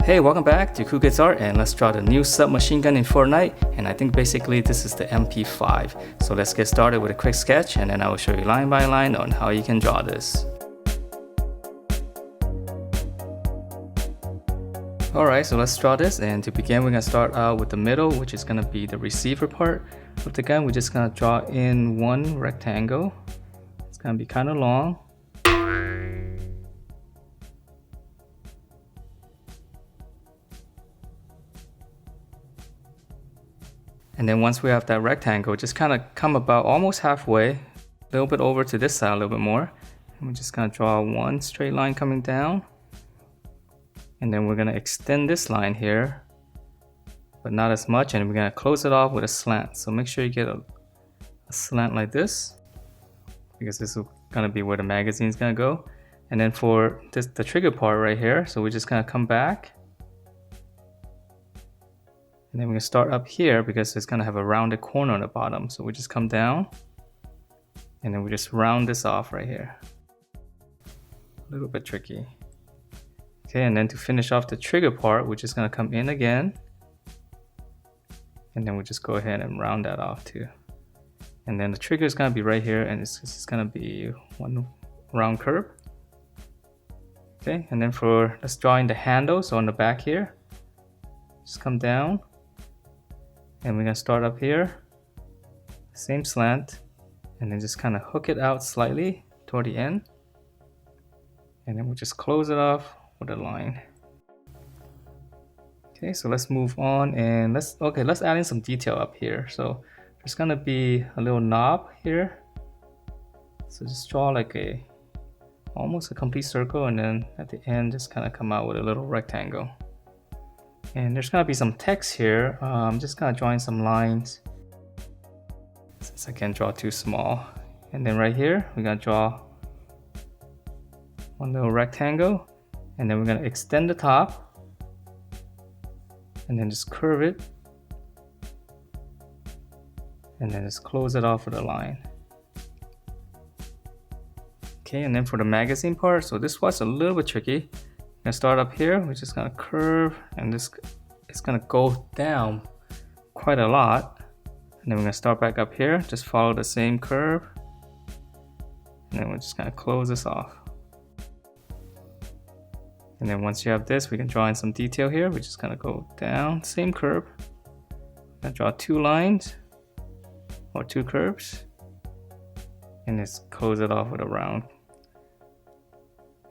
Hey, welcome back to Cool Kids Art, and let's draw the new submachine gun in Fortnite. And I think basically this is the MP5. So let's get started with a quick sketch, and then I will show you line by line on how you can draw this. Alright, so let's draw this, and to begin we're going to start out with the middle, which is going to be the receiver part of the gun. We're just going to draw in one rectangle. It's going to be kind of long. And then once we have that rectangle, just kind of come about almost halfway, a little bit over to this side a little bit more. And we're just going to draw one straight line coming down. And then we're going to extend this line here, but not as much. And we're going to close it off with a slant. So make sure you get a slant like this, because this is going to be where the magazine is going to go. And then for this, the trigger part right here, so we're just going to come back. And then we're going to start up here because it's going to have a rounded corner on the bottom. So we just come down and then we just round this off right here. A little bit tricky. Okay, and then to finish off the trigger part, we're just going to come in again. And then we just go ahead and round that off too. And then the trigger is going to be right here, and it's just going to be one round curve. Okay, and then let's draw in the handle. So on the back here, just come down. And we're going to start up here, same slant, and then just kind of hook it out slightly toward the end. And then we'll just close it off with a line. Okay, so let's move on, and let's add in some detail up here. So there's going to be a little knob here. So just draw like almost a complete circle, and then at the end just kind of come out with a little rectangle. And there's gonna be some text here. I'm just gonna draw in some lines since I can't draw too small. And then right here, we're gonna draw one little rectangle, and then we're gonna extend the top, and then just curve it, and then just close it off with a line. Okay, and then for the magazine part, so this was a little bit tricky. Gonna start up here, we're just gonna curve, and this it's gonna go down quite a lot. And then we're gonna start back up here, just follow the same curve, and then we're just gonna close this off. And then once you have this, we can draw in some detail here. We're just gonna go down, same curve. Gonna draw two lines or two curves, and just close it off with a round.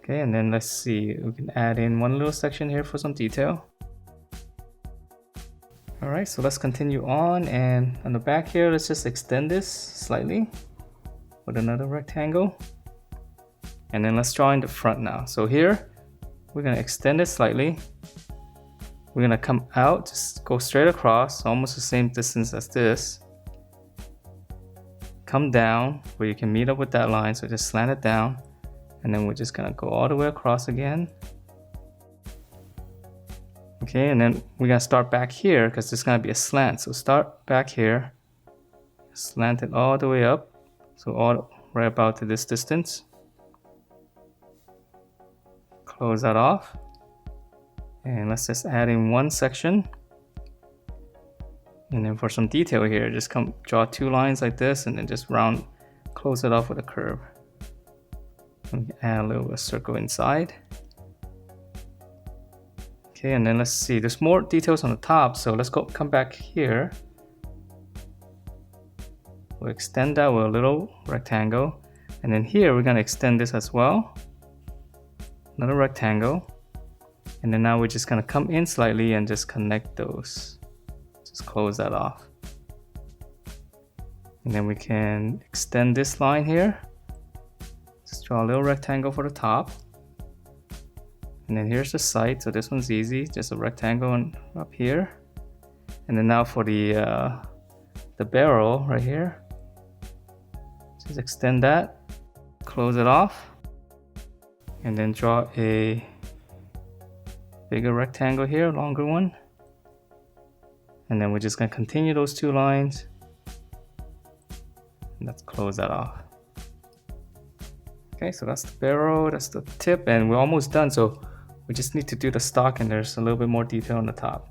Okay, and then let's see, we can add in one little section here for some detail. Alright, so let's continue on, and on the back here, let's just extend this slightly with another rectangle. And then let's draw in the front now. So here, we're going to extend it slightly. We're going to come out, just go straight across, almost the same distance as this. Come down where you can meet up with that line, so just slant it down. And then we're just gonna go all the way across again. Okay, and then we're gonna start back here because there's gonna be a slant. So start back here, slant it all the way up. So all right about to this distance. Close that off. And let's just add in one section. And then for some detail here, just draw two lines like this, and then just close it off with a curve. Add a little circle inside. Okay, and then let's see, there's more details on the top, so let's come back here. We'll extend that with a little rectangle, and then here we're going to extend this as well, another rectangle, and then now we're just going to come in slightly and just connect those, just close that off. And then we can extend this line here. Just draw a little rectangle for the top, and then here's the side. So this one's easy, just a rectangle up here. And then now for the barrel right here, just extend that, close it off, and then draw a bigger rectangle here, longer one. And then we're just gonna continue those two lines, and let's close that off. Okay, so that's the barrel, that's the tip, and we're almost done. So We just need to do the stock, and there's a little bit more detail on the top.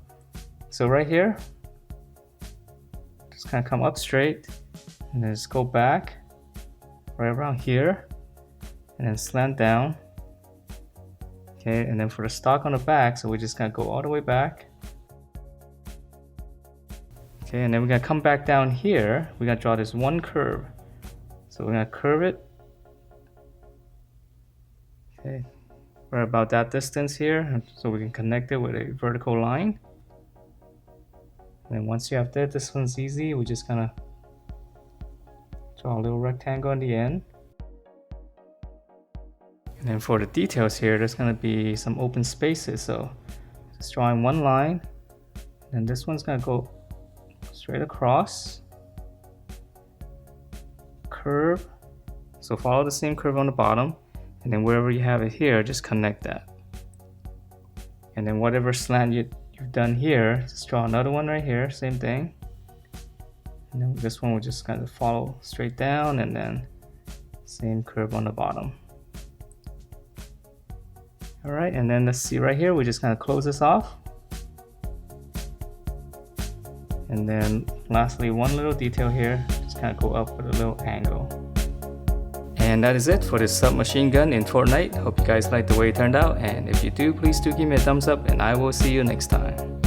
So right here, just kind of come up straight, and then just go back right around here, and then slant down. Okay, and then for the stock on the back, so we're just gonna go all the way back. Okay, and then we're gonna come back down here. We're gonna draw this one curve. So we're gonna curve it. Okay, we're about that distance here, so we can connect it with a vertical line. And then once you have that, this one's easy. We're just gonna draw a little rectangle on the end. And then for the details here, there's gonna be some open spaces. So just drawing one line, and this one's gonna go straight across, curve. So follow the same curve on the bottom, and then wherever you have it here, just connect that. And then whatever slant you've done here, just draw another one right here, same thing. And then this one will just kind of follow straight down, and then same curve on the bottom. All right, and then let's see right here, we're just gonna close this off. And then lastly, one little detail here, just kind of go up with a little angle. And that is it for this submachine gun in Fortnite. Hope you guys liked the way it turned out, and if you do, please do give me a thumbs up, and I will see you next time.